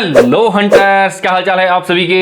Hello hunters, क्या हाल चाल है आप सभी के।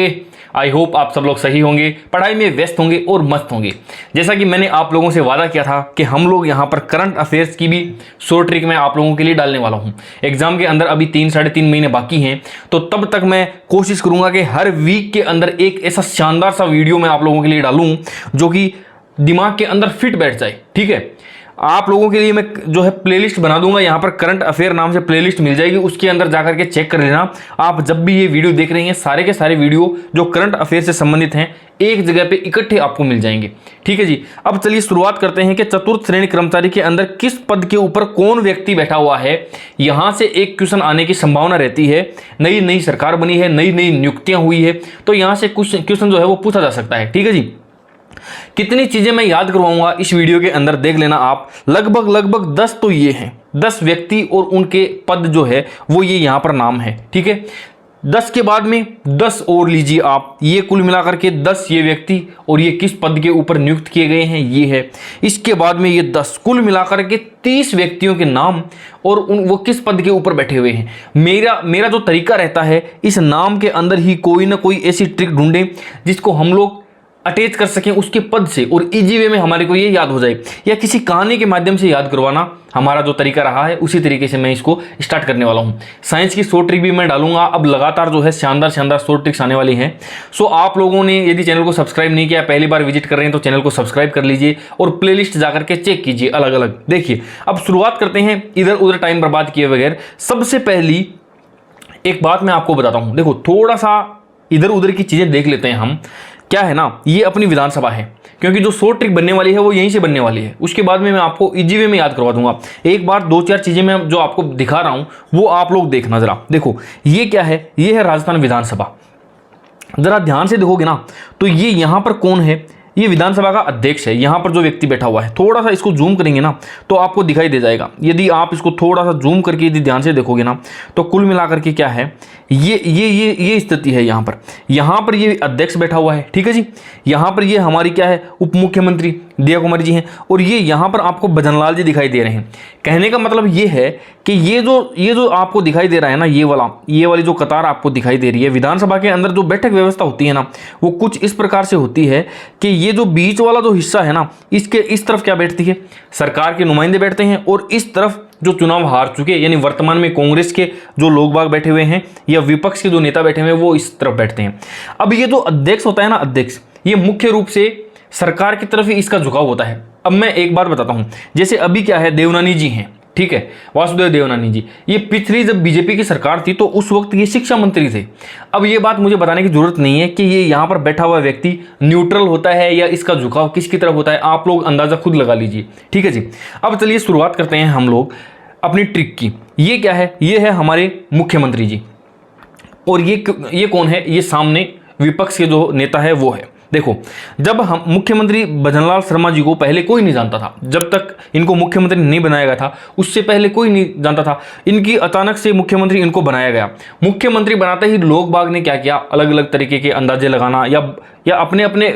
आई होप आप सब लोग सही होंगे, पढ़ाई में व्यस्त होंगे और मस्त होंगे। जैसा कि मैंने आप लोगों से वादा किया था कि हम लोग यहाँ पर करंट अफेयर्स की भी शॉर्ट ट्रिक मैं आप लोगों के लिए डालने वाला हूँ। एग्जाम के अंदर अभी 3-3.5 महीने बाकी हैं, तो तब तक मैं कोशिश करूँगा कि हर वीक के अंदर एक ऐसा शानदार सा वीडियो मैं आप लोगों के लिए डालूँ जो कि दिमाग के अंदर फिट बैठ जाए। ठीक है, आप लोगों के लिए मैं जो है प्लेलिस्ट बना दूंगा, यहाँ पर करंट अफेयर नाम से प्लेलिस्ट मिल जाएगी, उसके अंदर जाकर के चेक कर लेना। आप जब भी ये वीडियो देख रहे हैं, सारे के सारे वीडियो जो करंट अफेयर से संबंधित हैं एक जगह पे इकट्ठे आपको मिल जाएंगे। ठीक है जी, अब चलिए शुरुआत करते हैं कि चतुर्थ श्रेणी कर्मचारी के अंदर किस पद के ऊपर कौन व्यक्ति बैठा हुआ है। यहां से एक क्वेश्चन आने की संभावना रहती है। नई नई सरकार बनी है, नई नई नियुक्तियां हुई है, तो यहां से कुछ क्वेश्चन जो है वो पूछा जा सकता है। ठीक है जी, कितनी चीजें मैं याद करवाऊंगा इस वीडियो के अंदर देख लेना आप। लगभग 10 तो ये हैं, 10 व्यक्ति और उनके पद जो है वो ये यहां पर नाम है। ठीक है, 10 के बाद में 10 और लीजिए आप, ये कुल मिलाकर के 10 ये व्यक्ति और ये किस पद के ऊपर नियुक्त किए गए हैं ये है। इसके बाद में ये 10 कुल मिलाकर के 30 व्यक्तियों के नाम और वो किस पद के ऊपर बैठे हुए हैं। मेरा जो तरीका रहता है, इस नाम के अंदर ही कोई ना कोई ऐसी ट्रिक ढूंढें जिसको हम लोग अटैच कर सकें उसके पद से और इजी वे में हमारे को ये याद हो जाए, या किसी कहानी के माध्यम से याद करवाना हमारा जो तरीका रहा है, उसी तरीके से मैं इसको स्टार्ट करने वाला हूं। साइंस की शॉर्ट ट्रिक भी मैं डालूंगा, अब लगातार जो है शानदार शॉर्ट ट्रिक्स आने वाली हैं। सो आप लोगों ने यदि चैनल को सब्सक्राइब नहीं किया, पहली बार विजिट कर रहे हैं तो चैनल को सब्सक्राइब कर लीजिए और प्लेलिस्ट जाकर के चेक कीजिए अलग अलग। देखिए, अब शुरुआत करते हैं इधर उधर टाइम बर्बाद किए बगैर। सबसे पहली एक बात मैं आपको बताता हूं, देखो थोड़ा सा इधर उधर की चीजें देख लेते हैं हम। क्या है ना, ये अपनी विधानसभा है, क्योंकि जो शॉर्ट ट्रिक बनने वाली है वो यहीं से बनने वाली है। उसके बाद में मैं आपको इजी वे में याद करवा दूंगा। एक बार 2-4 चीजें मैं जो आपको दिखा रहा हूं वो आप लोग देखना जरा। देखो ये क्या है, ये है राजस्थान विधानसभा। जरा ध्यान से देखोगे ना तो ये यहां पर कौन है, ये विधानसभा का अध्यक्ष है। यहां पर जो व्यक्ति बैठा हुआ है, थोड़ा सा इसको जूम करेंगे ना तो आपको दिखाई दे जाएगा। यदि आप इसको थोड़ा सा जूम करके यदि ध्यान से देखोगे ना तो कुल मिलाकर के क्या है, ये स्थिति है। यहां पर ये अध्यक्ष बैठा हुआ है। ठीक है जी, यहां पर ये हमारी क्या है, उप मुख्यमंत्री दिया कुमारी जी हैं, और ये यहां पर आपको भजनलाल जी दिखाई दे रहे हैं। कहने का मतलब ये है कि ये जो आपको दिखाई दे रहा है ना, ये वाली जो कतार आपको दिखाई दे रही है, विधानसभा के अंदर जो बैठक व्यवस्था होती है ना, वो कुछ इस प्रकार से होती है कि ये जो बीच वाला जो हिस्सा है ना, इसके इस तरफ क्या बैठती है, सरकार के नुमाइंदे बैठते हैं, और इस तरफ जो चुनाव हार चुके यानी वर्तमान में कांग्रेस के जो लोग बाग बैठे हुए हैं या विपक्ष के जो नेता बैठे हुए हैं वो इस तरफ बैठते हैं। अब ये जो अध्यक्ष होता है ना, अध्यक्ष, ये मुख्य रूप से सरकार की तरफ ही इसका झुकाव होता है। अब मैं एक बात बताता हूं, जैसे अभी क्या है, देवनानी जी हैं, ठीक है, वासुदेव देवनानी जी, ये पिछली जब बीजेपी की सरकार थी तो उस वक्त ये शिक्षा मंत्री थे। अब ये बात मुझे बताने की जरूरत नहीं है कि ये यहाँ पर बैठा हुआ व्यक्ति न्यूट्रल होता है या इसका झुकाव किसकी तरफ होता है, आप लोग अंदाजा खुद लगा लीजिए। ठीक है जी, अब चलिए शुरुआत करते हैं हम लोग अपनी ट्रिक की। ये क्या है, ये है हमारे मुख्यमंत्री जी, और ये कौन है, ये सामने विपक्ष के जो नेता है वो है। देखो, जब हम मुख्यमंत्री भजनलाल शर्मा जी को पहले कोई नहीं जानता था, जब तक इनको मुख्यमंत्री नहीं बनाया गया था उससे पहले कोई नहीं जानता था। इनकी अचानक से मुख्यमंत्री इनको बनाया गया। मुख्यमंत्री बनाते ही लोग बाग ने क्या किया, अलग अलग तरीके के अंदाजे लगाना या अपने अपने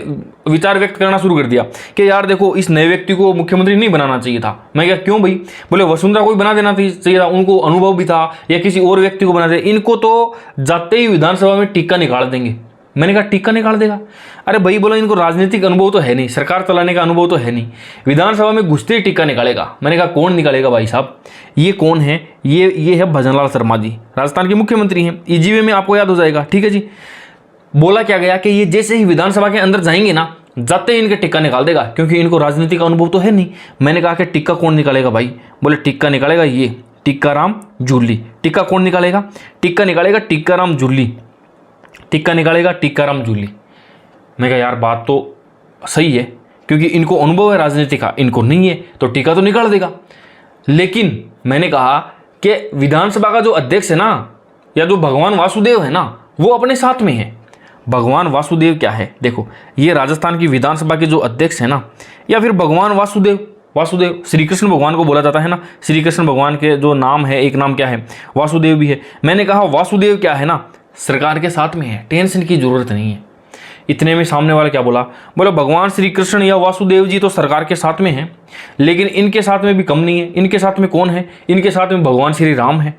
विचार व्यक्त करना शुरू कर दिया कि यार देखो, इस नए व्यक्ति को मुख्यमंत्री नहीं बनाना चाहिए था। मैं क्या, क्यों भाई? बोले वसुंधरा को भी बना देना चाहिए था, उनको अनुभव भी था, या किसी और व्यक्ति को बना दे, इनको तो जाते ही विधानसभा में टीका निकाल देंगे। मैंने कहा टीका निकाल देगा? अरे भाई बोला, इनको राजनीतिक अनुभव तो है नहीं, सरकार चलाने का अनुभव तो है नहीं, विधानसभा में घुसते ही टीका निकालेगा। मैंने कहा कौन निकालेगा भाई साहब? ये कौन है? ये है भजनलाल शर्मा जी, राजस्थान के मुख्यमंत्री हैं। इजी वे में आपको याद हो जाएगा। ठीक है जी, बोला क्या गया कि ये जैसे ही विधानसभा के अंदर जाएंगे ना, जाते ही इनके टिक्का निकाल देगा, क्योंकि इनको राजनीतिक अनुभव तो है नहीं। मैंने कहा कि टिक्का कौन निकालेगा भाई? बोले टिक्का निकालेगा ये टिक्काराम जूली। टिक्का कौन निकालेगा? टिक्का निकालेगा टिक्काराम जूली, टिक्का निकालेगा टिक्काराम जूली। मैं कहा यार बात तो सही है, क्योंकि इनको अनुभव है राजनीति का, इनको नहीं है तो टिक्का तो निकाल देगा। लेकिन मैंने कहा कि विधानसभा का जो अध्यक्ष है ना, या जो भगवान वासुदेव है ना, वो अपने साथ में है। भगवान वासुदेव क्या है, देखो, ये राजस्थान की विधानसभा के जो अध्यक्ष है ना, या फिर भगवान वासुदेव श्री कृष्ण भगवान को बोला जाता है ना, श्री कृष्ण भगवान के जो नाम है, एक नाम क्या है, वासुदेव भी है। मैंने कहा वासुदेव क्या है ना, सरकार के साथ में है, टेंशन की जरूरत नहीं है। इतने में सामने वाला क्या बोला भगवान श्री कृष्ण या वासुदेव जी तो सरकार के साथ में हैं, लेकिन इनके साथ में भी कम नहीं है। इनके साथ में कौन है? इनके साथ में भगवान श्री राम है।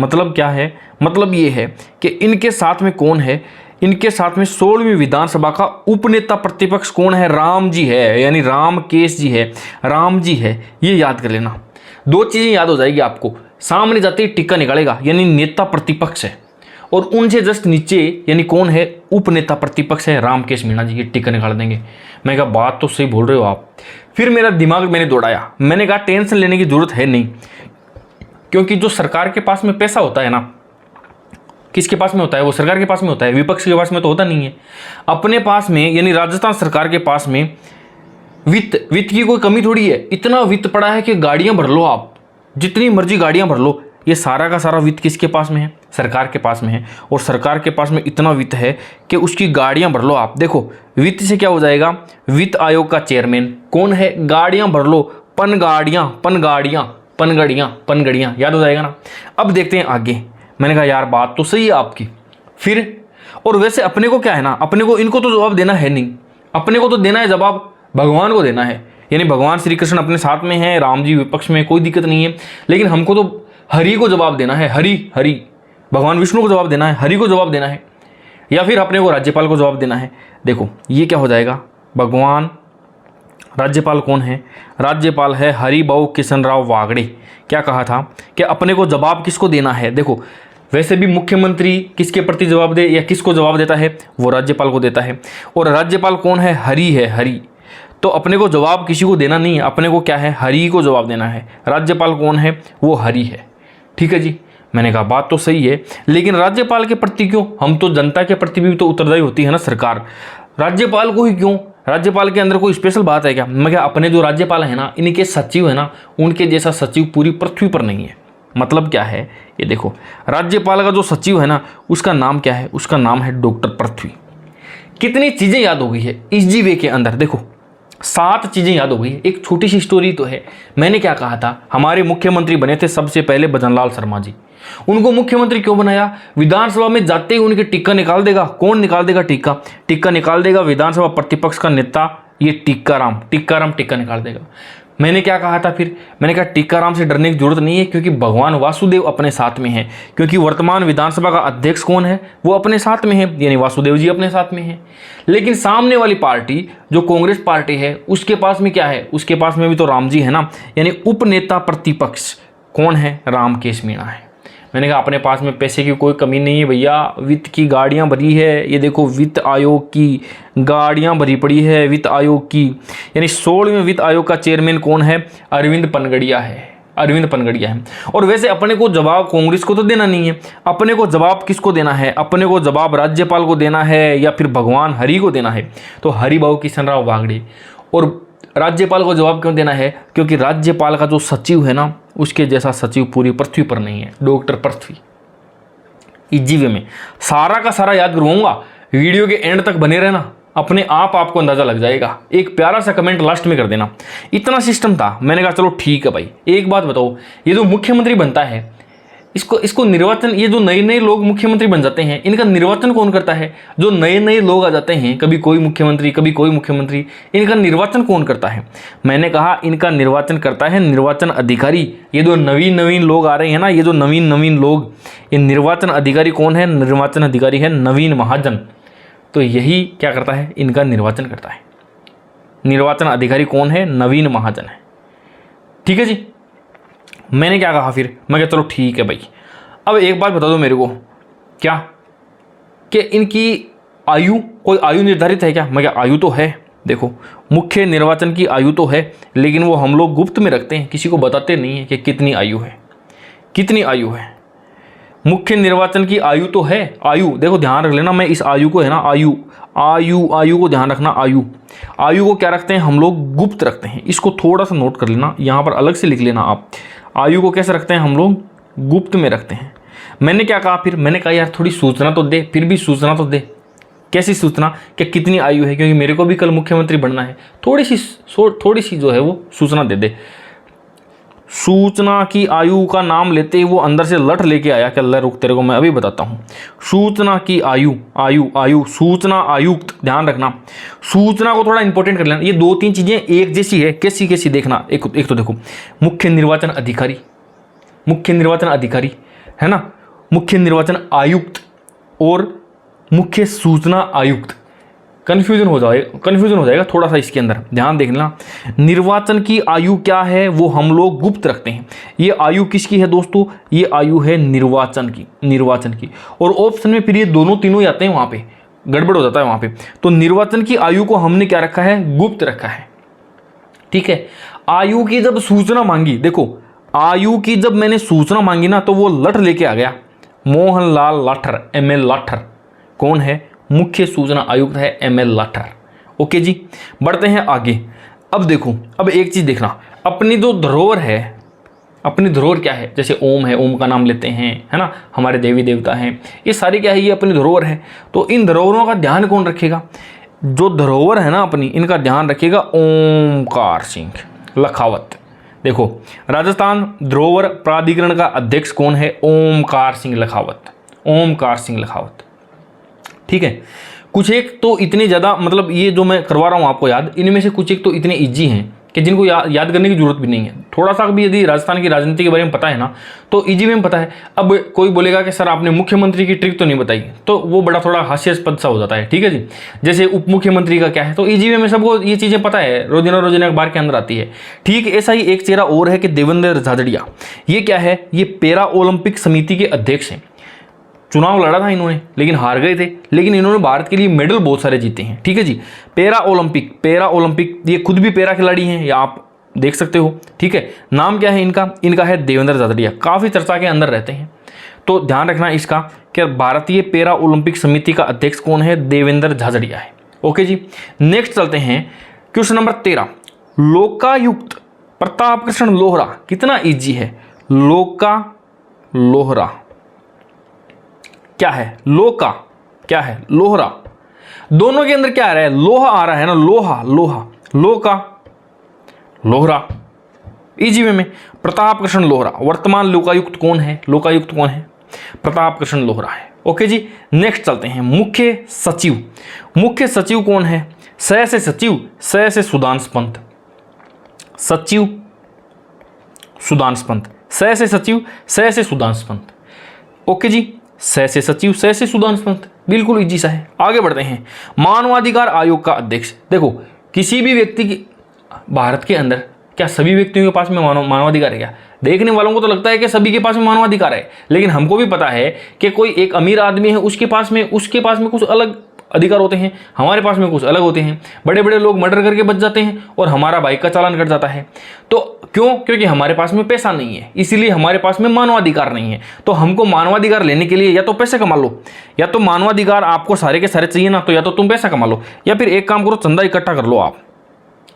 मतलब क्या है, मतलब ये है कि इनके साथ में कौन है, इनके साथ में 16वीं विधानसभा का उपनेता प्रतिपक्ष कौन है, राम जी है, यानी राम केश जी है, राम जी है। ये याद कर लेना, 2 चीज़ें याद हो जाएगी आपको। सामने जाते ही टिक्का निकालेगा यानी नेता प्रतिपक्ष है, और उनसे जस्ट नीचे यानी कौन है, उपनेता प्रतिपक्ष है रामकेश मीणा जी, ये टिक्का निकाल देंगे। मैं कहा बात तो सही बोल रहे हो आप। फिर मेरा दिमाग मैंने दौड़ाया, मैंने कहा टेंशन लेने की जरूरत है नहीं, क्योंकि जो सरकार के पास में पैसा होता है ना, किसके पास में होता है, वो सरकार के पास में होता है, विपक्ष के पास में तो होता नहीं है। अपने पास में यानी राजस्थान सरकार के पास में वित्त की कोई कमी थोड़ी है। इतना वित्त पड़ा है कि गाड़ियां भर लो आप, जितनी मर्जी गाड़ियां भर लो। ये सारा का सारा वित्त किसके पास में है, सरकार के पास में है। और सरकार के पास में इतना वित्त है कि उसकी गाड़ियां भर लो आप। देखो वित्त से क्या हो जाएगा, वित्त आयोग का चेयरमैन कौन है, गाड़ियां भर लो, पनगड़ियां, याद हो जाएगा ना। अब देखते हैं आगे। मैंने कहा यार बात तो सही है आपकी। फिर और वैसे अपने को क्या है ना, अपने को इनको तो जवाब देना है नहीं, अपने को तो देना है जवाब भगवान को देना है। यानी भगवान श्री कृष्ण अपने साथ में है, राम जी विपक्ष में, कोई दिक्कत नहीं है। लेकिन हमको तो हरि को जवाब देना है, हरि भगवान विष्णु को जवाब देना है, हरि को जवाब देना है, या फिर अपने को राज्यपाल को जवाब देना है। देखो ये क्या हो जाएगा, भगवान, राज्यपाल कौन है, राज्यपाल है हरिभाऊ किशन राव वागड़े। क्या कहा था कि अपने को जवाब किसको देना है। देखो वैसे भी मुख्यमंत्री किसके प्रति जवाब दे या किसको जवाब देता है, वो राज्यपाल को देता है। और राज्यपाल कौन है, हरि है, हरि। तो अपने को जवाब किसी को देना नहीं है, अपने को क्या है, हरि को जवाब देना है। राज्यपाल कौन है, वो हरि है। ठीक है जी। मैंने कहा बात तो सही है, लेकिन राज्यपाल के प्रति क्यों, हम तो जनता के प्रति भी तो उत्तरदायी होती है ना सरकार, राज्यपाल को ही क्यों, राज्यपाल के अंदर कोई स्पेशल बात है क्या। मैं क्या, अपने जो राज्यपाल है ना, इनके सचिव है ना, उनके जैसा सचिव पूरी पृथ्वी पर नहीं है। मतलब क्या है, ये देखो राज्यपाल का जो सचिव है ना, उसका नाम क्या है, उसका नाम है डॉक्टर पृथ्वी। कितनी चीजें याद हो गई है इस जीवे के अंदर। देखो 7 चीजें याद हो गई है। एक छोटी सी स्टोरी तो है। मैंने क्या कहा था, हमारे मुख्यमंत्री बने थे सबसे पहले भजनलाल शर्मा जी। उनको मुख्यमंत्री क्यों बनाया, विधानसभा में जाते ही उनके टिक्का निकाल देगा। कौन निकाल देगा टिक्का निकाल देगा, विधानसभा प्रतिपक्ष का नेता ये टिक्का टिक्का निकाल देगा। मैंने क्या कहा था फिर, मैंने कहा टिक्काराम से डरने की जरूरत नहीं है, क्योंकि भगवान वासुदेव अपने साथ में है। क्योंकि वर्तमान विधानसभा का अध्यक्ष कौन है, वो अपने साथ में है, यानी वासुदेव जी अपने साथ में है। लेकिन सामने वाली पार्टी जो कांग्रेस पार्टी है, उसके पास में क्या है, उसके पास में भी तो राम जी है ना, यानी उपनेता प्रतिपक्ष कौन है, रामकेश मीणा है। मैंने कहा अपने पास में पैसे की कोई कमी नहीं है भैया, वित्त की गाड़ियां भरी है। ये देखो वित्त आयोग की गाड़ियां भरी पड़ी है, वित्त आयोग की, यानी 16वें वित्त आयोग का चेयरमैन कौन है, अरविंद पनगड़िया है। और वैसे अपने को जवाब कांग्रेस को तो देना नहीं है, अपने को जवाब किसको देना है, अपने को जवाब राज्यपाल को देना है या फिर भगवान हरि को देना है। तो हरिभाऊ किशन राव वागड़े। और राज्यपाल को जवाब क्यों देना है, क्योंकि राज्यपाल का जो सचिव है ना, उसके जैसा सचिव पूरी पृथ्वी पर नहीं है, डॉक्टर पृथ्वी। इस जीवे में सारा का सारा याद करवाऊंगा, वीडियो के एंड तक बने रहना, अपने आप आपको अंदाजा लग जाएगा। एक प्यारा सा कमेंट लास्ट में कर देना। इतना सिस्टम था। मैंने कहा चलो ठीक है भाई, एक बात बताओ, ये जो मुख्यमंत्री बनता है, इसको निर्वाचन, ये जो नए लोग मुख्यमंत्री बन जाते हैं, इनका निर्वाचन कौन करता है। जो नए लोग आ जाते हैं, कभी कोई मुख्यमंत्री कभी कोई मुख्यमंत्री, इनका निर्वाचन कौन करता है। मैंने कहा इनका निर्वाचन करता है निर्वाचन अधिकारी। ये जो नवीन लोग आ रहे हैं ना, ये जो नवीन लोग, ये निर्वाचन अधिकारी कौन है, निर्वाचन अधिकारी है नवीन महाजन। तो यही क्या करता है, इनका निर्वाचन करता है। निर्वाचन अधिकारी कौन है, नवीन महाजन है। ठीक है जी। मैंने क्या कहा फिर, मैं कहा चलो ठीक है भाई, अब एक बात बता दो मेरे को, क्या कि इनकी आयु, कोई आयु निर्धारित है क्या। मैं क्या, आयु तो है। देखो मुख्य निर्वाचन की आयु तो है, लेकिन वो हम लोग गुप्त में रखते हैं, किसी को बताते नहीं है कि कितनी आयु है। मुख्य निर्वाचन की आयु तो है। आयु देखो ध्यान रख लेना, मैं इस आयु को है ना, आयु को ध्यान रखना। आयु को क्या रखते हैं हम लोग, गुप्त रखते हैं। इसको थोड़ा सा नोट कर लेना, यहाँ पर अलग से लिख लेना आप। आयु को कैसे रखते हैं हम लोग, गुप्त में रखते हैं। मैंने क्या कहा फिर, मैंने कहा यार थोड़ी सूचना तो दे, फिर भी सूचना तो दे। कैसी सूचना, कि कितनी आयु है, क्योंकि मेरे को भी कल मुख्यमंत्री बनना है। थोड़ी सी जो है वो सूचना दे दे। सूचना की आयु का नाम लेते ही वो अंदर से लठ लेके आया कि अल्लाह रुक, तेरे को मैं अभी बताता हूँ। सूचना की आयु सूचना आयुक्त, ध्यान रखना। सूचना को थोड़ा इंपॉर्टेंट कर लेना। ये 2-3 चीजें एक जैसी है, कैसी देखना। एक तो देखो मुख्य निर्वाचन अधिकारी है ना, मुख्य निर्वाचन आयुक्त और मुख्य सूचना आयुक्त। कन्फ्यूजन हो जाएगा थोड़ा सा इसके अंदर, ध्यान देखना। निर्वाचन की आयु क्या है वो हम लोग गुप्त रखते हैं। ये आयु किसकी है दोस्तों? ये आयु है निर्वाचन की। और ऑप्शन में फिर ये दोनों तीनों ही आते हैं, वहां पे गड़बड़ हो जाता है वहां पे। तो निर्वाचन की आयु को हमने क्या रखा है? गुप्त रखा है। ठीक है। आयु की जब सूचना मांगी, देखो आयु की जब मैंने सूचना मांगी ना, तो वो लठ लेके आ गया, मोहनलाल लाठर, ML लाठर। कौन है? मुख्य सूचना आयुक्त है ML लाठर। ओके जी, बढ़ते हैं आगे। अब देखो, अब एक चीज देखना, अपनी जो धरोहर है, अपनी धरोहर क्या है? जैसे ओम है, ओम का नाम लेते हैं, है ना, हमारे देवी देवता हैं, ये सारी क्या है? ये अपनी धरोहर है। तो इन धरोहरों का ध्यान कौन रखेगा? जो धरोहर है ना अपनी, इनका ध्यान रखेगा ओमकार सिंह लखावत। देखो, राजस्थान धरोहर प्राधिकरण का अध्यक्ष कौन है? ओमकार सिंह लखावत। ओमकार सिंह लखावत। ठीक है। कुछ एक तो इतने ज़्यादा, मतलब ये जो मैं करवा रहा हूँ आपको याद, इनमें से कुछ एक तो इतने इजी हैं कि जिनको याद करने की जरूरत भी नहीं है। थोड़ा सा भी यदि राजस्थान की राजनीति के बारे में पता है ना, तो इजी में पता है। अब कोई बोलेगा कि सर आपने मुख्यमंत्री की ट्रिक तो नहीं बताई, तो वो बड़ा थोड़ा हास्यास्पद सा हो जाता है। ठीक है जी। जैसे उप मुख्यमंत्री का क्या है, तो इजी में सबको ये चीज़ें पता है, रोजाना अखबार के अंदर आती है। ठीक ऐसा ही एक चेहरा और है कि देवेंद्र झाझड़िया। ये क्या है? ये पैरा ओलंपिक समिति के अध्यक्ष हैं। चुनाव लड़ा था इन्होंने, लेकिन हार गए थे, लेकिन इन्होंने भारत के लिए मेडल बहुत सारे जीते हैं। ठीक है जी। पैरा ओलंपिक, ये खुद भी पैरा खिलाड़ी हैं, या आप देख सकते हो। ठीक है। नाम क्या है इनका? इनका है देवेंद्र झाझड़िया। काफ़ी चर्चा के अंदर रहते हैं, तो ध्यान रखना इसका कि भारतीय पैरा ओलंपिक समिति का अध्यक्ष कौन है? देवेंद्र झाझड़िया है। ओके जी। नेक्स्ट चलते हैं, क्वेश्चन नंबर 13। लोकायुक्त प्रताप कृष्ण लोहरा। कितना ईजी है? लोहरा क्या है? लोका क्या है? लोहरा। दोनों के अंदर क्या आ रहा है? लोहा आ रहा है ना, लोका लोहरा। इजी वे में प्रताप कृष्ण लोहरा। वर्तमान लोकायुक्त कौन है? प्रताप कृष्ण लोहरा है। ओके जी। नेक्स्ट चलते हैं, मुख्य सचिव कौन है? स से सचिव, स से सुदांश पंत। सचिव सुदांश पंत, स से सचिव, स से सुदांश पंत। ओके जी। स से सचिव, स से सुदांश पंत, बिल्कुल इजी सा है। आगे बढ़ते हैं, मानवाधिकार आयोग का अध्यक्ष। देखो, किसी भी व्यक्ति की भारत के अंदर, क्या सभी व्यक्तियों के पास में मानवाधिकार है क्या? देखने वालों को तो लगता है कि सभी के पास में मानवाधिकार है, लेकिन हमको भी पता है कि कोई एक अमीर आदमी है, उसके पास में कुछ अलग अधिकार होते हैं, हमारे पास में कुछ अलग होते हैं। बड़े बड़े लोग मर्डर करके बच जाते हैं और हमारा बाइक का चालान कट जाता है। तो क्यों? क्योंकि हमारे पास में पैसा नहीं है, इसीलिए हमारे पास में मानवाधिकार नहीं है। तो हमको मानवाधिकार लेने के लिए या तो पैसे कमा लो, या तो मानवाधिकार आपको सारे के सारे चाहिए ना, तो या तो तुम पैसा कमा लो, या फिर एक काम करो, चंदा इकट्ठा कर लो आप।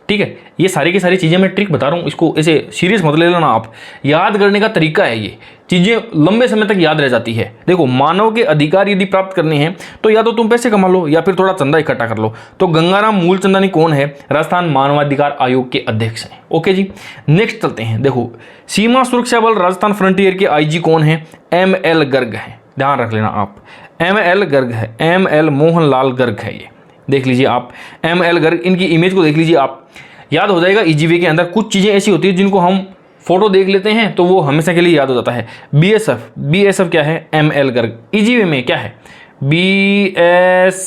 ठीक है। ये सारी की सारी चीज़ें मैं ट्रिक बता रहा हूँ, इसको ऐसे सीरियस मत ले लेना आप। याद करने का तरीका है, ये चीज़ें लंबे समय तक याद रह जाती है। देखो, मानव के अधिकार यदि प्राप्त करने हैं तो या तो तुम पैसे कमा लो या फिर थोड़ा चंदा इकट्ठा कर लो। तो गंगाराम मूलचंदानी कौन है? राजस्थान मानवाधिकार आयोग के अध्यक्ष हैं। ओके जी। नेक्स्ट चलते हैं। देखो, सीमा सुरक्षा बल राजस्थान फ्रंटियर के IG कौन है? ML गर्ग है। ध्यान रख लेना आप, ML गर्ग है, ML मोहनलाल गर्ग है। ये देख लीजिए आप, ML गर्ग, इनकी इमेज को देख लीजिए आप, याद हो जाएगा। EGV के अंदर कुछ चीज़ें ऐसी होती है जिनको हम फोटो देख लेते हैं तो वो हमेशा के लिए याद हो जाता है। BSF क्या है? ML गर्ग। EGV में क्या है? BSF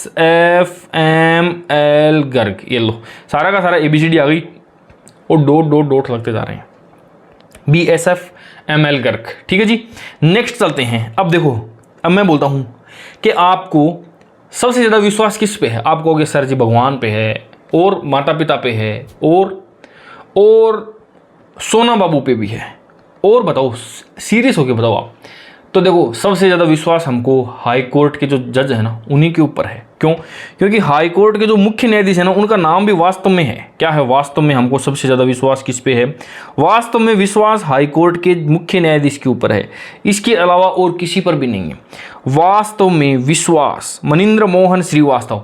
ML Garg. ये लो, सारा का सारा ABCD आ गई और डॉट लगते जा रहे हैं। BSF ML Garg. ठीक है जी। नेक्स्ट चलते हैं। अब देखो, अब मैं बोलता हूँ कि आपको सबसे ज़्यादा विश्वास किस पे है? आप कहोगे सर जी भगवान पे है, और माता पिता पे है, और सोना बाबू पे भी है, और बताओ, सीरियस होके बताओ आप। तो देखो, सबसे ज़्यादा विश्वास हमको हाई कोर्ट के जो जज है ना, उन्हीं के ऊपर है। क्यों? क्योंकि हाई कोर्ट के जो मुख्य न्यायाधीश है ना, उनका नाम भी वास्तव में है। क्या है? वास्तव में हमको सबसे ज़्यादा विश्वास किस पे है? वास्तव में विश्वास हाई कोर्ट के मुख्य न्यायाधीश के ऊपर है, इसके अलावा और किसी पर भी नहीं है। वास्तव में विश्वास मनिंद्र मोहन श्रीवास्तव,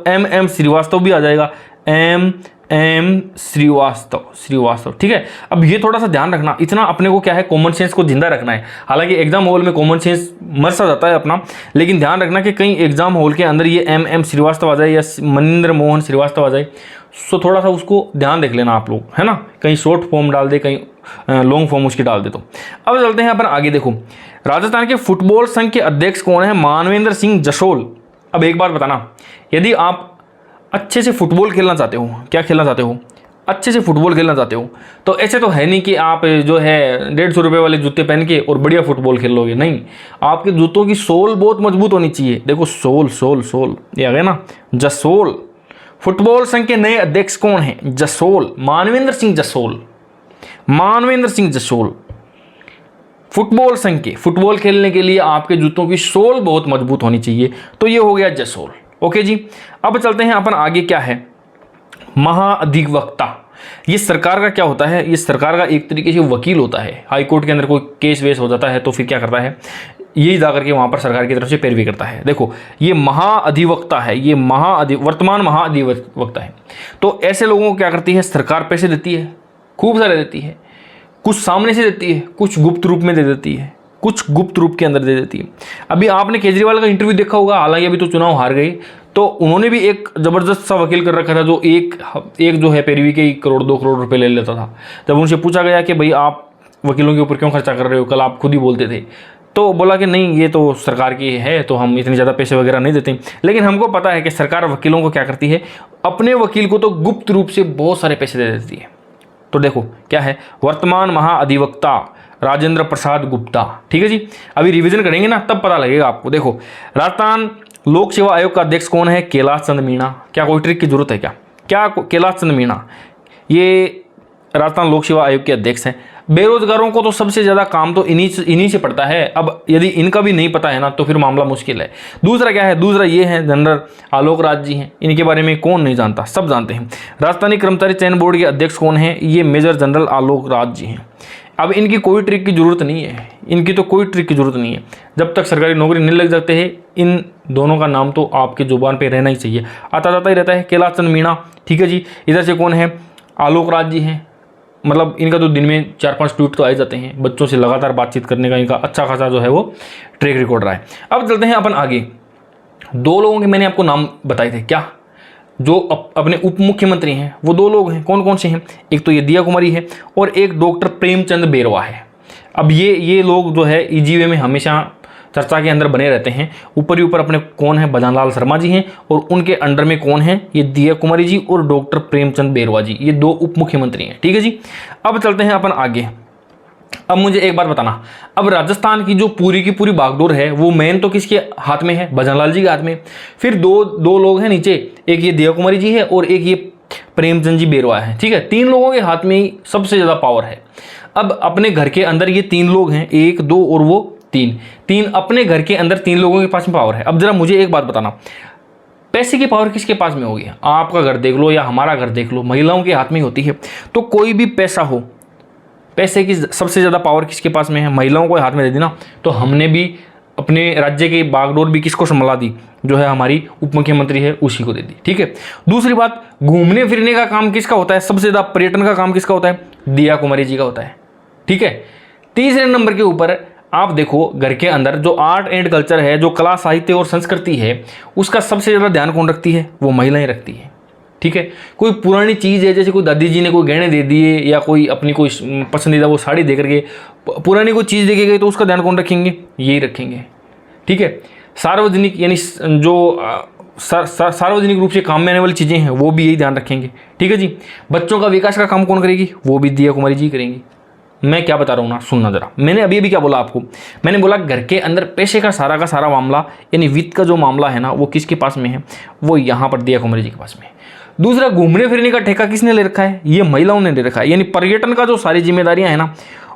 MM श्रीवास्तव भी आ जाएगा, MM श्रीवास्तव। ठीक है। अब ये थोड़ा सा ध्यान रखना, इतना अपने को क्या है, कॉमन सेंस को जिंदा रखना है। हालांकि एग्जाम हॉल में कॉमन सेंस मर सा जाता है अपना, लेकिन ध्यान रखना कि कहीं एग्जाम हॉल के अंदर ये MM श्रीवास्तव आ जाए या मनिंद्र मोहन श्रीवास्तव आ जाए। सो थोड़ा सा उसको ध्यान देख लेना आप लोग, है ना, कहीं शॉर्ट फॉर्म डाल दे, कहीं लॉन्ग फॉर्म उसकी डाल दे। तो अब चलते हैं अपन आगे। देखो राजस्थान के फुटबॉल संघ के अध्यक्ष कौन है? मानवेंद्र सिंह जसोल। अब एक बात बताना, यदि आप अच्छे से फुटबॉल खेलना चाहते हो, क्या खेलना चाहते हो, अच्छे से फुटबॉल खेलना चाहते हो, तो ऐसे तो है नहीं कि आप जो है 150 रुपये वाले जूते पहन के और बढ़िया फुटबॉल खेल लोगे। नहीं, आपके जूतों की सोल बहुत मजबूत होनी चाहिए। देखो सोल सोल सोल, ये आ गया ना, जसोल। फुटबॉल संघ के नए अध्यक्ष कौन है? जसोल, मानवेंद्र सिंह जसोल, मानवेंद्र सिंह जसोल। फुटबॉल संघ के, फुटबॉल खेलने के लिए आपके जूतों की सोल बहुत मजबूत होनी चाहिए, तो ये हो गया जसोल। ओके जी, अब चलते हैं अपन आगे। क्या है? महाअधिवक्ता। ये सरकार का क्या होता है? ये सरकार का एक तरीके से वकील होता है। हाई कोर्ट के अंदर कोई केस वेस हो जाता है तो फिर क्या करता है, ये जाकर के वहाँ पर सरकार की तरफ से पैरवी करता है। देखो ये महाअधिवक्ता है, ये वर्तमान महाअधिवक्ता है। तो ऐसे लोगों को क्या करती है सरकार? पैसे देती है, खूब सारे देती है। कुछ सामने से देती है, कुछ गुप्त रूप में दे देती है, कुछ गुप्त रूप के अंदर दे देती है। अभी आपने केजरीवाल का इंटरव्यू देखा होगा, हालांकि अभी तो चुनाव हार गए, तो उन्होंने भी एक जबरदस्त सा वकील कर रखा था जो एक जो है पैरवी के 1 करोड़ 2 करोड़ रुपए ले लेता था। जब उनसे पूछा गया कि भाई आप वकीलों के ऊपर क्यों खर्चा कर रहे हो, कल आप खुद ही बोलते थे, तो बोला कि नहीं ये तो सरकार की है, तो हम इतने ज़्यादा पैसे वगैरह नहीं देते। लेकिन हमको पता है कि सरकार वकीलों को क्या करती है, अपने वकील को तो गुप्त रूप से बहुत सारे पैसे दे देती है। तो देखो क्या है, वर्तमान महाअधिवक्ता राजेंद्र प्रसाद गुप्ता। ठीक है जी, अभी रिवीजन करेंगे ना तब पता लगेगा आपको। देखो राजस्थान लोक सेवा आयोग का अध्यक्ष कौन है? कैलाश चंद मीणा। क्या कोई ट्रिक की जरूरत है क्या? कैलाश चंद मीणा ये राजस्थान लोक सेवा आयोग के अध्यक्ष हैं। बेरोजगारों को तो सबसे ज़्यादा काम तो इन्हीं से पड़ता है। अब यदि इनका भी नहीं पता है ना तो फिर मामला मुश्किल है। दूसरा क्या है? दूसरा ये है जनरल आलोक राज जी हैं। इनके बारे में कौन नहीं जानता, सब जानते हैं। राजस्थानी कर्मचारी चयन बोर्ड के अध्यक्ष कौन है? ये मेजर जनरल आलोक राज जी हैं। अब इनकी कोई ट्रिक की जरूरत नहीं है, इनकी तो कोई ट्रिक की जरूरत नहीं है। जब तक सरकारी नौकरी नहीं लग जाते हैं, इन दोनों का नाम तो आपके जुबान पे रहना ही चाहिए, आता जाता ही रहता है। कैलाश चंद मीणा, ठीक है जी। इधर से कौन है? आलोक राज जी हैं। मतलब इनका तो दिन में 4-5 ट्वीट तो आए जाते हैं। बच्चों से लगातार बातचीत करने का इनका अच्छा खासा जो है वो ट्रैक रिकॉर्ड रहा है। अब चलते हैं अपन आगे। 2 लोगों के मैंने आपको नाम बताए थे, क्या जो अपने उप मुख्यमंत्री हैं, वो 2 लोग हैं। कौन कौन से हैं? एक तो ये दिया कुमारी है और एक डॉक्टर प्रेमचंद बेरवा है। अब ये लोग जो है ईजीवे में हमेशा चर्चा के अंदर बने रहते हैं। ऊपर ही ऊपर अपने कौन है? भजनलाल शर्मा जी हैं, और उनके अंडर में कौन है? ये दिया कुमारी जी और डॉक्टर प्रेमचंद बेरवा जी, ये 2 उप मुख्यमंत्री हैं। ठीक है जी, अब चलते हैं अपन आगे। अब मुझे एक बात बताना, अब राजस्थान की जो पूरी की पूरी बागडोर है वो मेन तो किसके हाथ में है? भजनलाल जी के हाथ में। फिर दो लोग हैं नीचे, एक ये दिया कुमारी जी है और एक ये प्रेमचंद जी बेरवा है। ठीक है, 3 लोगों के हाथ में ही सबसे ज़्यादा पावर है। अब अपने घर के अंदर ये 3 लोग हैं, 1 2 और वो 3 अपने घर के अंदर 3 लोगों के पास में पावर है। अब जरा मुझे एक बात बताना, पैसे की पावर किसके पास में होगी? आपका घर देख लो या हमारा घर देख लो, महिलाओं के हाथ में ही होती है। तो कोई भी पैसा हो, पैसे की सबसे ज़्यादा पावर किसके पास में है? महिलाओं को हाथ में दे दी ना। तो हमने भी अपने राज्य की बागडोर भी किसको संभाला दी? जो है हमारी उप मुख्यमंत्री है, उसी को दे दी। ठीक है, दूसरी बात, घूमने फिरने का काम किसका होता है? सबसे ज़्यादा पर्यटन का काम किसका होता है? दिया कुमारी जी का होता है। ठीक है, तीसरे नंबर के ऊपर आप देखो, घर के अंदर जो आर्ट एंड कल्चर है, जो कला साहित्य और संस्कृति है, उसका सबसे ज़्यादा ध्यान कौन रखती है? वो महिलाएं रखती है। ठीक है, कोई पुरानी चीज़ है, जैसे कोई दादी जी ने कोई गहने दे दिए या कोई अपनी कोई पसंदीदा वो साड़ी दे करके पुरानी कोई चीज़ देके गई, तो उसका ध्यान कौन रखेंगे? यही रखेंगे। ठीक है, सार्वजनिक यानी जो सार्वजनिक रूप से काम में आने वाली चीज़ें हैं वो भी यही ध्यान रखेंगे। ठीक है जी, बच्चों का विकास का काम कौन करेगी? वो भी दिया कुमारी जी करेंगी। मैं क्या बता रहा हूँ ना, सुनना जरा। मैंने अभी क्या बोला आपको? मैंने बोला घर के अंदर पैसे का सारा मामला यानी वित्त का जो मामला है ना, वो किसके पास में है? वो यहाँ पर दिया कुमारी जी के पास में है। दूसरा, घूमने फिरने का ठेका किसने ले रखा है? ये महिलाओं ने ले रखा है, यानी पर्यटन का जो सारी जिम्मेदारियां है ना,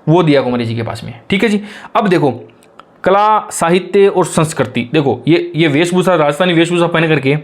वो दिया कुमारी जी के पास में है। ठीक है जी, अब देखो कला साहित्य और संस्कृति, देखो ये वेशभूषा, राजस्थानी वेशभूषा पहन करके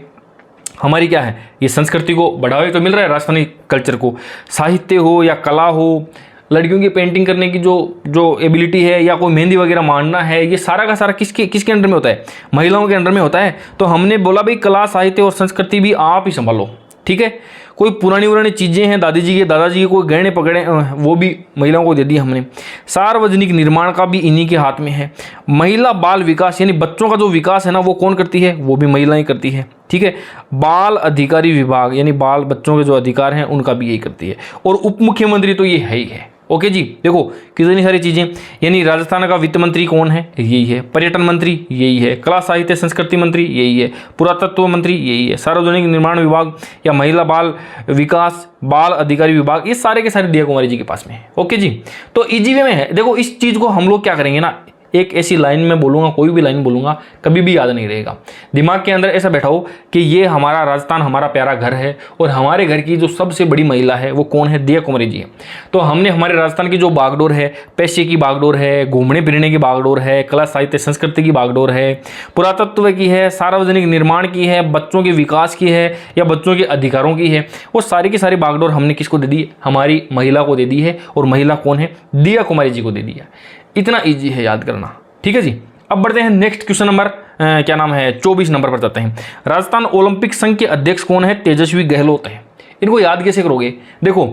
हमारी क्या है, ये संस्कृति को बढ़ावा तो मिल रहा है, राजस्थानी कल्चर को। साहित्य हो या कला हो, लड़कियों की पेंटिंग करने की जो एबिलिटी है, या कोई मेहंदी वगैरह मारना है, ये सारा का सारा किसके अंडर में होता है? महिलाओं के अंडर में होता है। तो हमने बोला भाई कला साहित्य और संस्कृति भी आप ही संभालो। ठीक है, कोई पुरानी चीज़ें हैं दादी जी के दादाजी के कोई गहने पकड़े वो भी महिलाओं को दे दिए हमने। सार्वजनिक निर्माण का भी इन्हीं के हाथ में है। महिला बाल विकास यानी बच्चों का जो विकास है ना वो कौन करती है, वो भी महिलाएं करती है। ठीक है, बाल अधिकारी विभाग यानी बाल बच्चों के जो अधिकार हैं उनका भी यही करती है। और उप मुख्यमंत्री तो ये है ही है। ओके जी, देखो कितनी सारी चीज़ें, यानी राजस्थान का वित्त मंत्री कौन है, यही है। पर्यटन मंत्री यही है। कला साहित्य संस्कृति मंत्री यही है। पुरातत्व मंत्री यही है। सार्वजनिक निर्माण विभाग या महिला बाल विकास बाल अधिकारी विभाग, ये सारे के सारे दिया कुमारी जी के पास में है। ओके जी, तो इजी वे में है। देखो इस चीज़ को हम लोग क्या करेंगे ना, एक ऐसी लाइन में बोलूँगा, कोई भी लाइन बोलूँगा कभी भी याद नहीं रहेगा। दिमाग के अंदर ऐसा बैठा हो कि ये हमारा राजस्थान हमारा प्यारा घर है और हमारे घर की जो सबसे बड़ी महिला है वो कौन है, दिया कुमारी जी है। तो हमने हमारे राजस्थान की जो बागडोर है, पैसे की बागडोर है, घूमने फिरने की बागडोर है, कला साहित्य संस्कृति की बागडोर है, पुरातत्व की है, सार्वजनिक निर्माण की है, बच्चों के विकास की है या बच्चों के अधिकारों की है, वो सारी की सारी बागडोर हमने किसको दे दी, हमारी महिला को दे दी है। और महिला कौन है, दिया कुमारी जी को दे दी है। इतना इजी है याद करना। ठीक है जी, अब बढ़ते हैं नेक्स्ट क्वेश्चन नंबर क्या नाम है 24 नंबर पर जाते हैं। राजस्थान ओलंपिक संघ के अध्यक्ष कौन है, तेजस्वी गहलोत है। इनको याद कैसे करोगे, देखो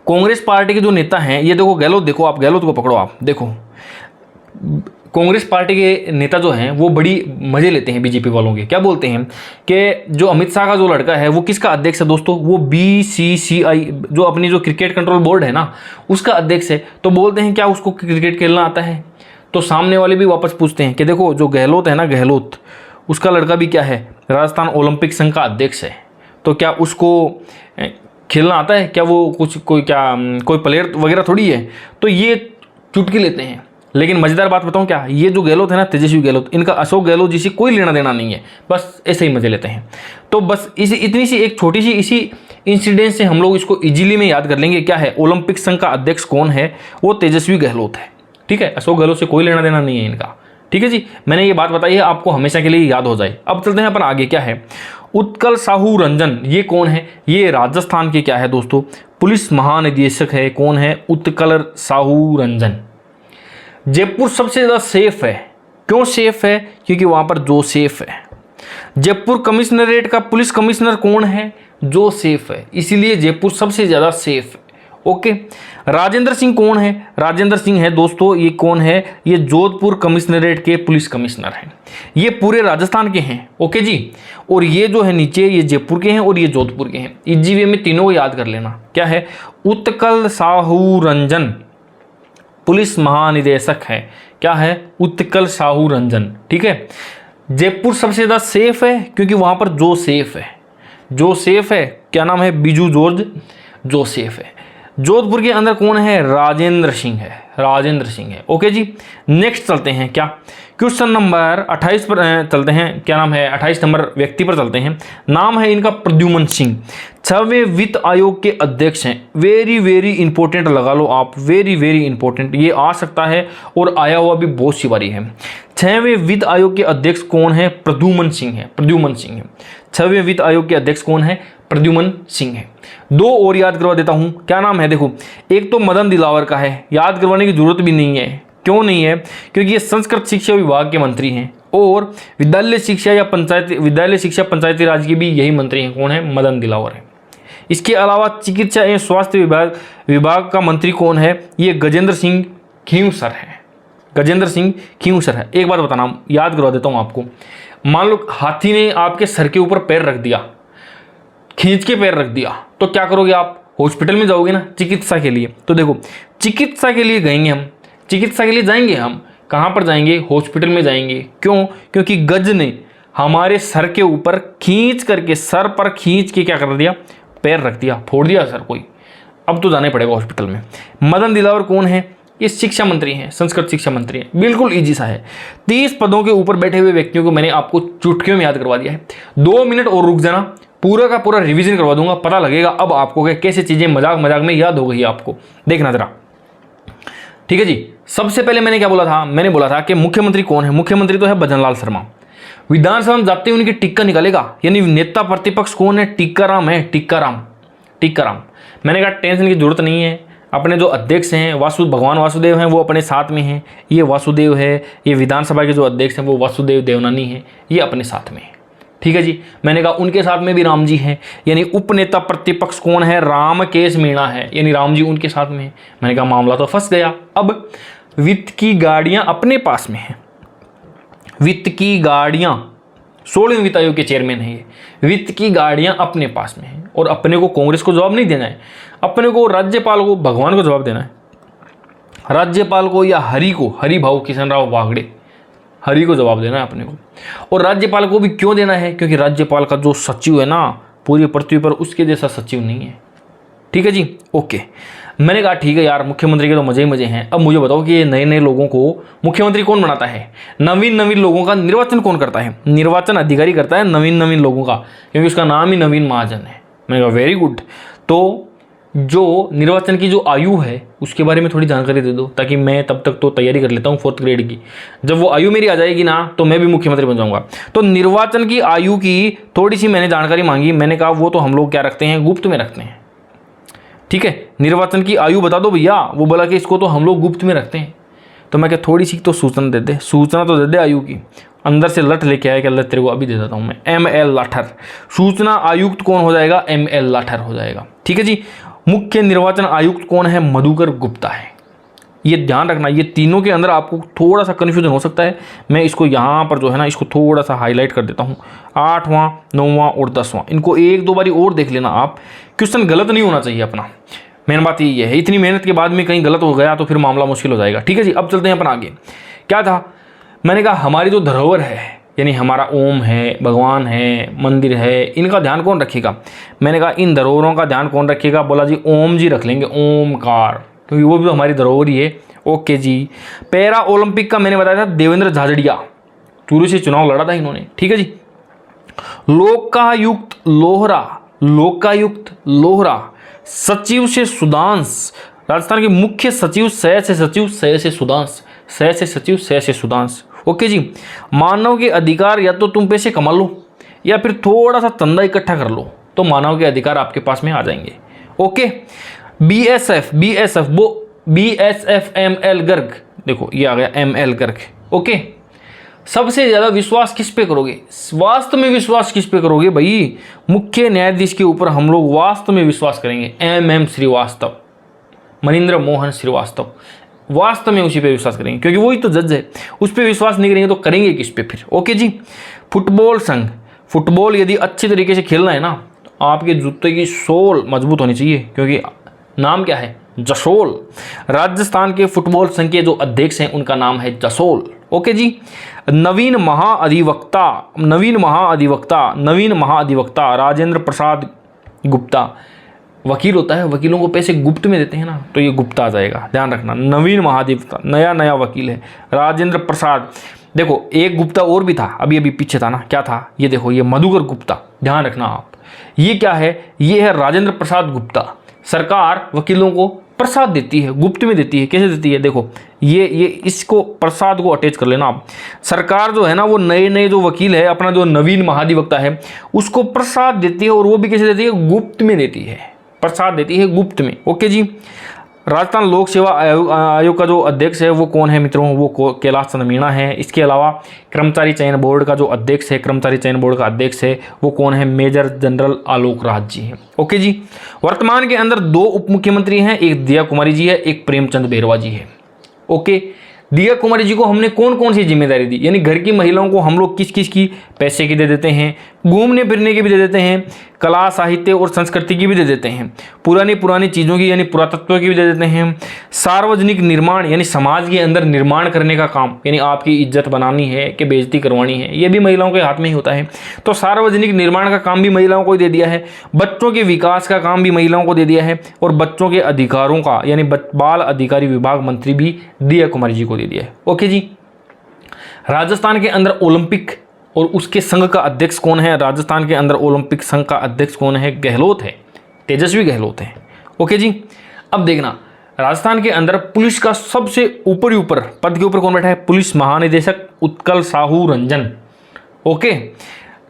कांग्रेस पार्टी के जो नेता हैं, ये देखो गहलोत, देखो आप गहलोत को पकड़ो, आप देखो कांग्रेस पार्टी के नेता जो हैं वो बड़ी मजे लेते हैं बीजेपी वालों के। क्या बोलते हैं कि जो अमित शाह का जो लड़का है वो किसका अध्यक्ष है दोस्तों, वो BCCI जो अपनी जो क्रिकेट कंट्रोल बोर्ड है ना उसका अध्यक्ष है। तो बोलते हैं क्या उसको क्रिकेट खेलना आता है, तो सामने वाले भी वापस पूछते हैं कि देखो जो गहलोत है ना, गहलोत उसका लड़का भी क्या है, राजस्थान ओलंपिक संघ का अध्यक्ष है, तो क्या उसको खेलना आता है क्या, वो कुछ कोई प्लेयर वगैरह थोड़ी है। तो ये चुटकी लेते हैं। लेकिन मज़ेदार बात बताऊं क्या, ये जो गहलोत है ना, तेजस्वी गहलोत, इनका अशोक गहलोत जी से कोई लेना देना नहीं है, बस ऐसे ही मजे लेते हैं। तो बस इतनी सी एक छोटी सी इसी इंसिडेंट से हम लोग इसको इजीली में याद कर लेंगे। क्या है, ओलंपिक संघ का अध्यक्ष कौन है, वो तेजस्वी गहलोत है। ठीक है, अशोक गहलोत से कोई लेना देना नहीं है इनका। ठीक है जी, मैंने ये बात बताई है आपको हमेशा के लिए याद हो जाए। अब चलते हैं अपन आगे। क्या है, उत्कल साहू रंजन, ये कौन है, ये राजस्थान के क्या है दोस्तों, पुलिस महानिदेशक है। कौन है, उत्कल साहू रंजन। जयपुर सबसे ज़्यादा सेफ है, क्यों सेफ है, क्योंकि वहाँ पर जोसेफ है। जयपुर कमिश्नरेट का पुलिस कमिश्नर कौन है, जोसेफ है, इसीलिए जयपुर सबसे ज़्यादा सेफ है। ओके, राजेंद्र सिंह कौन है, राजेंद्र सिंह है दोस्तों, ये कौन है, ये जोधपुर कमिश्नरेट के पुलिस कमिश्नर हैं। ये पूरे राजस्थान के हैं। ओके जी, और ये जो है नीचे ये जयपुर के हैं और ये जोधपुर के हैं। इजी वे में तीनों को याद कर लेना। क्या है, उत्कल साहू रंजन पुलिस महानिदेशक है। क्या है, उत्कल साहू रंजन। ठीक है, जयपुर सबसे ज़्यादा सेफ है क्योंकि वहाँ पर जोसेफ है। जोसेफ है, क्या नाम है, बिजू जॉर्ज जोसेफ है। जोधपुर के अंदर कौन है, राजेंद्र सिंह है, राजेंद्र सिंह है। ओके जी, नेक्स्ट चलते हैं। क्या, क्वेश्चन नंबर 28 पर चलते हैं। क्या नाम है, 28 नंबर व्यक्ति पर चलते हैं। नाम है इनका प्रद्युमन सिंह, 6वें वित्त आयोग के अध्यक्ष हैं। वेरी वेरी इंपॉर्टेंट लगा लो आप, वेरी वेरी इंपॉर्टेंट, ये आ सकता है और आया हुआ भी बहुत सी बारी है। 6वें वित्त आयोग के अध्यक्ष कौन है, प्रद्युमन सिंह है, प्रद्युमन सिंह है। 6वें वित्त आयोग के अध्यक्ष कौन है, प्रद्युमन सिंह है। दो और याद करवा देता हूं। क्या नाम है, देखो एक तो मदन दिलावर का है, याद करवाने की जरूरत भी नहीं है। क्यों नहीं है, क्योंकि ये संस्कृत शिक्षा विभाग के मंत्री हैं और विद्यालय शिक्षा पंचायती राज के भी यही मंत्री हैं। कौन है, मदन दिलावर है। इसके अलावा चिकित्सा एवं स्वास्थ्य विभाग का मंत्री कौन है, ये गजेंद्र सिंह खींवसर है, गजेंद्र सिंह खींवसर है। एक बात बताना, याद करवा देता हूँ आपको। मान लो हाथी ने आपके सर के ऊपर पैर रख दिया, खींच के पैर रख दिया, तो क्या करोगे आप, हॉस्पिटल में जाओगे ना चिकित्सा के लिए। तो देखो चिकित्सा के लिए गएंगे हम, चिकित्सा के लिए जाएंगे हम, कहाँ पर जाएंगे, हॉस्पिटल में जाएंगे। क्यों, क्योंकि गज ने हमारे सर के ऊपर खींच करके, सर पर खींच के क्या कर दिया, पैर रख दिया, फोड़ दिया सर कोई, अब तो जाना पड़ेगा हॉस्पिटल में। मदन दिलावर कौन है, ये शिक्षा मंत्री हैं, संस्कृत शिक्षा मंत्री हैं। बिल्कुल इजी सा है। 30 पदों के ऊपर बैठे हुए व्यक्तियों को मैंने आपको चुटकियों में याद करवा दिया है। 2 मिनट और रुक जाना, पूरा का पूरा रिवीजन करवा दूंगा, पता लगेगा अब आपको कैसे चीजें मजाक मजाक में याद हो गई आपको। देखना जरा, ठीक है जी। सबसे पहले मैंने क्या बोला था, मैंने बोला था कि मुख्यमंत्री कौन है, मुख्यमंत्री तो है भजनलाल शर्मा। विधानसभा में जाते ही उनकी टिक्का निकालेगा, यानी नेता प्रतिपक्ष कौन है, टिक्काराम है, टिक्काराम, टिक्काराम। मैंने कहा टेंशन की जरूरत नहीं है, अपने जो अध्यक्ष हैं भगवान वासुदेव हैं, वो अपने साथ में हैं। ये वासुदेव है, ये विधानसभा के जो अध्यक्ष हैं वो वासुदेव देवनानी है, ये अपने साथ में है। ठीक है जी। मैंने कहा उनके साथ में भी राम जी हैं, यानी उपनेता प्रतिपक्ष कौन है, रामकेश मीणा है, यानी राम जी उनके साथ में है। मैंने कहा मामला तो फंस गया। अब वित्त की गाड़ियां अपने पास में है, वित्त की गाड़ियां 16वें वित्त आयोग के चेयरमैन है ये, वित्त की गाड़ियां अपने पास में है और अपने को कांग्रेस को जवाब नहीं देना है, अपने को राज्यपाल को, भगवान को जवाब देना है, राज्यपाल को या हरि भाऊ किशन राव वागड़े, हरि को जवाब देना है अपने को। और राज्यपाल को भी क्यों देना है, क्योंकि राज्यपाल का जो सचिव है ना पूरी पृथ्वी पर, उसके जैसा सचिव नहीं है। ठीक है जी, ओके। मैंने कहा ठीक है यार, मुख्यमंत्री के तो मजे ही मजे हैं। अब मुझे बताओ कि ये नए नए लोगों को मुख्यमंत्री कौन बनाता है, नवीन नवीन लोगों का निर्वाचन कौन करता है, निर्वाचन अधिकारी करता है नवीन नवीन लोगों का, क्योंकि उसका नाम ही नवीन महाजन है। मैंने कहा वेरी गुड। तो जो निर्वाचन की जो आयु है उसके बारे में थोड़ी जानकारी दे दो, ताकि मैं तब तक तो तैयारी कर लेता हूँ 4th ग्रेड की। जब वो आयु मेरी आ जाएगी ना तो मैं भी मुख्यमंत्री बन जाऊंगा। तो निर्वाचन की आयु की थोड़ी सी मैंने जानकारी मांगी। मैंने कहा वो तो हम लोग क्या रखते हैं, गुप्त में रखते हैं। ठीक है, निर्वाचन की आयु बता दो भैया। वो बोला कि इसको तो हम लोग गुप्त में रखते हैं। तो मैं क्या थोड़ी सी तो सूचना दे दे, सूचना तो दे दे आयु की। अंदर से लठ लेके आया कि अल्लाह तेरे को अभी दे देता हूँ मैं, ML लाठर। सूचना आयुक्त कौन हो जाएगा, ML लाठर हो जाएगा। ठीक है जी। मुख्य निर्वाचन आयुक्त कौन है, मधुकर गुप्ता है। ये ध्यान रखना, ये तीनों के अंदर आपको थोड़ा सा कन्फ्यूजन हो सकता है। मैं इसको यहाँ पर जो है ना इसको थोड़ा सा हाईलाइट कर देता हूँ। 8वां 9वां और 10वां, इनको 1-2 बारी और देख लेना आप। क्वेश्चन गलत नहीं होना चाहिए अपना, मेन बात यही है। इतनी मेहनत के बाद में कहीं गलत हो गया तो फिर मामला मुश्किल हो जाएगा। ठीक है जी, अब चलते हैं अपन आगे। क्या था, मैंने कहा हमारी जो धरोहर है, यानी हमारा ओम है, भगवान है, मंदिर है, इनका ध्यान कौन रखेगा। मैंने कहा इन धरोहरों का ध्यान कौन रखेगा, बोला जी ओम जी रख लेंगे, ओमकार, क्योंकि वो भी तो हमारी धरोहर ही है। ओके जी। पैरा ओलंपिक का मैंने बताया था देवेंद्र झाझड़िया, चूरू से चुनाव लड़ा था इन्होंने। ठीक है जी। लोकायुक्त लोहरा, लोकायुक्त लोहरा, सचिव से सुधांश, राजस्थान के मुख्य सचिव सह से सचिव सह से सुधांश, सह से सचिव सह से सुधांश। ओके जी। मानव के अधिकार, या तो तुम पैसे कमा लो या फिर थोड़ा सा चंदा इकट्ठा कर लो, तो मानव के अधिकार आपके पास में आ जाएंगे। ओके। BSF वो BSF ML गर्ग, देखो ये आ गया ML गर्ग। ओके। सबसे ज्यादा विश्वास किस पे करोगे, वास्तव में विश्वास किस पे करोगे भाई, मुख्य न्यायाधीश के ऊपर हम लोग वास्तव में विश्वास करेंगे। MM श्रीवास्तव, मनिंद्र मोहन श्रीवास्तव, वास्तव में उसी पे विश्वास करेंगे, क्योंकि वही तो जज है। उस पे विश्वास नहीं करेंगे तो करेंगे किस पे फिर। ओके जी। फुटबॉल संघ, फुटबॉल यदि अच्छे तरीके से खेलना है ना, आपके जूते की सोल मजबूत होनी चाहिए, क्योंकि नाम क्या है, जसोल। राजस्थान के फुटबॉल संघ के जो अध्यक्ष हैं उनका नाम है जसोल। ओके जी। नवीन महाअधिवक्ता राजेंद्र प्रसाद गुप्ता, वकील होता है, वकीलों को पैसे गुप्त में देते हैं ना, तो ये गुप्ता आ जाएगा, ध्यान रखना। नवीन महाधिवक्ता, नया वकील है राजेंद्र प्रसाद। देखो एक गुप्ता और भी था, अभी पीछे था ना, क्या था ये देखो, ये मधुकर गुप्ता, ध्यान रखना आप। ये क्या है, ये है राजेंद्र प्रसाद गुप्ता। सरकार वकीलों को प्रसाद देती है, गुप्त में देती है। कैसे देती है, देखो ये इसको प्रसाद को अटैच कर लेना आप। सरकार जो है ना वो नए जो वकील है, अपना जो नवीन महाधिवक्ता है, उसको प्रसाद देती है, और वो भी कैसे देती है, गुप्त में देती है, प्रसाद देती है गुप्त में। ओके जी। राजस्थान लोक सेवा आयोग का जो अध्यक्ष है वो कौन है मित्रों, वो कैलाश चंद्र मीणा है। इसके अलावा कर्मचारी चयन बोर्ड का जो अध्यक्ष है, कर्मचारी चयन बोर्ड का अध्यक्ष है वो कौन है, मेजर जनरल आलोक राज जी है। ओके जी। वर्तमान के अंदर 2 उप मुख्यमंत्री हैं, एक दिया कुमारी जी है, एक प्रेमचंद बेरवा जी है। ओके। दिया कुमारी जी को हमने कौन कौन सी जिम्मेदारी दी, यानी घर की महिलाओं को हम लोग किस किस की, पैसे की दे देते हैं, घूमने फिरने की भी दे देते हैं, कला साहित्य और संस्कृति की भी दे देते हैं, पुरानी चीज़ों की यानी पुरातत्व की भी दे देते हैं, सार्वजनिक निर्माण यानी समाज के अंदर निर्माण करने का काम, यानी आपकी इज्जत बनानी है कि बेइज्जती करवानी है, ये भी महिलाओं के हाथ में ही होता है, तो सार्वजनिक निर्माण का काम भी महिलाओं को ही दे दिया है, बच्चों के विकास का काम भी महिलाओं को दे दिया है, और बच्चों के अधिकारों का यानी बाल अधिकारी विभाग मंत्री भी दिया कुमारी जी को दे दिया है। ओके जी। राजस्थान के अंदर ओलंपिक और उसके संघ का अध्यक्ष कौन है, राजस्थान के अंदर ओलंपिक संघ का अध्यक्ष कौन है, गहलोत है, तेजस्वी गहलोत है। ओके जी। अब देखना राजस्थान के अंदर पुलिस का सबसे ऊपर पद के ऊपर कौन बैठा है, पुलिस महानिदेशक उत्कल साहू रंजन। ओके।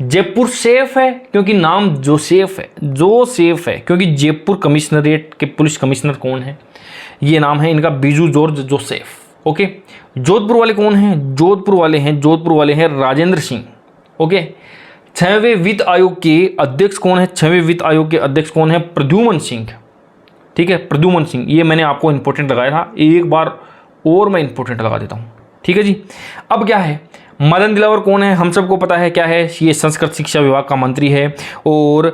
जयपुर सेफ है क्योंकि नाम जोसेफ है, क्योंकि जयपुर कमिश्नरेट के पुलिस कमिश्नर कौन है, ये नाम है इनका Biju George Joseph. Okay. Jodhpur वाले कौन हैं, जोधपुर वाले हैं राजेंद्र सिंह। ओके। 6वें वित्त आयोग के अध्यक्ष कौन है? 6वें वित्त आयोग के अध्यक्ष कौन है? प्रद्युमन सिंह। ठीक है, प्रद्युमन सिंह, ये मैंने आपको इंपॉर्टेंट लगाया था, एक बार और मैं इंपॉर्टेंट लगा देता हूँ। ठीक है जी। अब क्या है, मदन दिलावर कौन है? हम सबको पता है क्या है, ये संस्कृत शिक्षा विभाग का मंत्री है और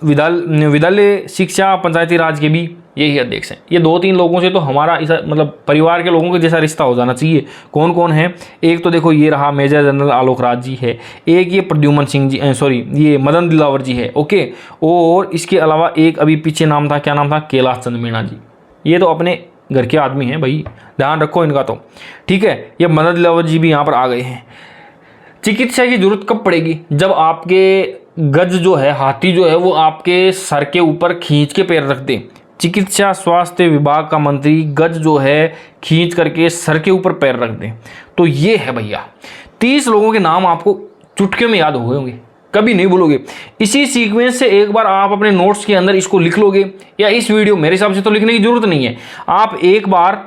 विद्यालय शिक्षा पंचायती राज के भी यही अध्यक्ष हैं। ये 2-3 लोगों से तो हमारा इस मतलब परिवार के लोगों के जैसा रिश्ता हो जाना चाहिए। कौन कौन है? एक तो देखो ये रहा मेजर जनरल आलोक राज जी है, एक ये प्रद्युमन सिंह जी, सॉरी ये मदन दिलावर जी है, ओके। और इसके अलावा एक अभी पीछे नाम था, क्या नाम था? कैलाश चंद्र मीणा जी। ये तो अपने घर के आदमी हैं भाई, ध्यान रखो इनका तो। ठीक है, ये मदन दिलावर जी भी यहाँ पर आ गए हैं। चिकित्सा की जरूरत कब पड़ेगी? जब आपके गज जो है, हाथी जो है, वो आपके सर के ऊपर खींच के पैर रख दे। चिकित्सा स्वास्थ्य विभाग का मंत्री गज जो है खींच करके सर के ऊपर पैर रख दे। तो ये है भैया 30 लोगों के नाम आपको चुटकियों में याद हो गए होंगे, कभी नहीं भूलोगे। इसी सीक्वेंस से एक बार आप अपने नोट्स के अंदर इसको लिख लोगे, या इस वीडियो, मेरे हिसाब से तो लिखने की जरूरत नहीं है, आप एक बार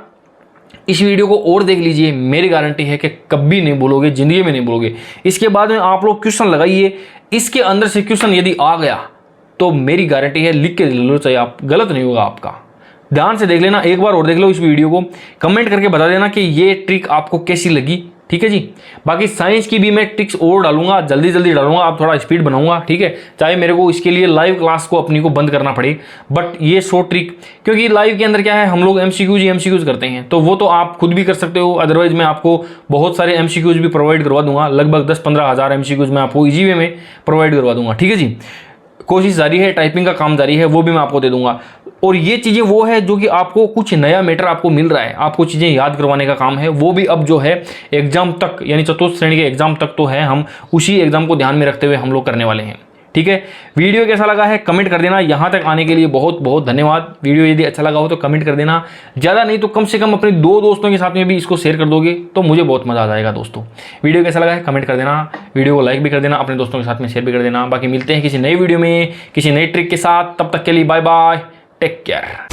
इस वीडियो को और देख लीजिए, मेरी गारंटी है कि कभी नहीं भूलोगे, जिंदगी में नहीं भूलोगे। इसके बाद में आप लोग क्वेश्चन लगाइए, इसके अंदर से क्वेश्चन यदि आ गया तो मेरी गारंटी है लिख के ले लो, चाहे आप, गलत नहीं होगा आपका। ध्यान से देख लेना, एक बार और देख लो इस वीडियो को, कमेंट करके बता देना कि ये ट्रिक आपको कैसी लगी। ठीक है जी। बाकी साइंस की भी मैं ट्रिक्स और डालूंगा, जल्दी जल्दी डालूंगा, आप थोड़ा स्पीड बनाऊंगा। ठीक है, चाहे मेरे को इसके लिए लाइव क्लास को अपनी को बंद करना पड़े, बट ये शॉर्ट ट्रिक, क्योंकि लाइव के अंदर क्या है, हम लोग एमसीक्यूज करते हैं, तो वो तो आप खुद भी कर सकते हो। अदरवाइज मैं आपको बहुत सारे एमसीक्यूज भी प्रोवाइड करवा दूंगा, लगभग 10-15 हज़ार एमसीक्यूज मैं आपको इजी वे में प्रोवाइड करवा दूंगा। ठीक है जी। कोशिश जारी है, टाइपिंग का काम जारी है, वो भी मैं आपको दे दूंगा। और ये चीज़ें वो है जो कि आपको कुछ नया मैटर आपको मिल रहा है, आपको चीज़ें याद करवाने का काम है, वो भी अब जो है एग्जाम तक, यानी चतुर्थ श्रेणी के एग्जाम तक तो है, हम उसी एग्जाम को ध्यान में रखते हुए हम लोग करने वाले हैं। ठीक है, वीडियो कैसा लगा है कमेंट कर देना। यहाँ तक आने के लिए बहुत बहुत धन्यवाद। वीडियो यदि अच्छा लगा हो तो कमेंट कर देना, ज़्यादा नहीं तो कम से कम अपने 2 दोस्तों के साथ में भी इसको शेयर कर दोगे तो मुझे बहुत मज़ा आ जाएगा दोस्तों। वीडियो कैसा लगा है कमेंट कर देना, वीडियो को लाइक भी कर देना, अपने दोस्तों के साथ में शेयर भी कर देना। बाकी मिलते हैं किसी नई वीडियो में किसी नई ट्रिक के साथ, तब तक के लिए बाय बाय, टेक केयर।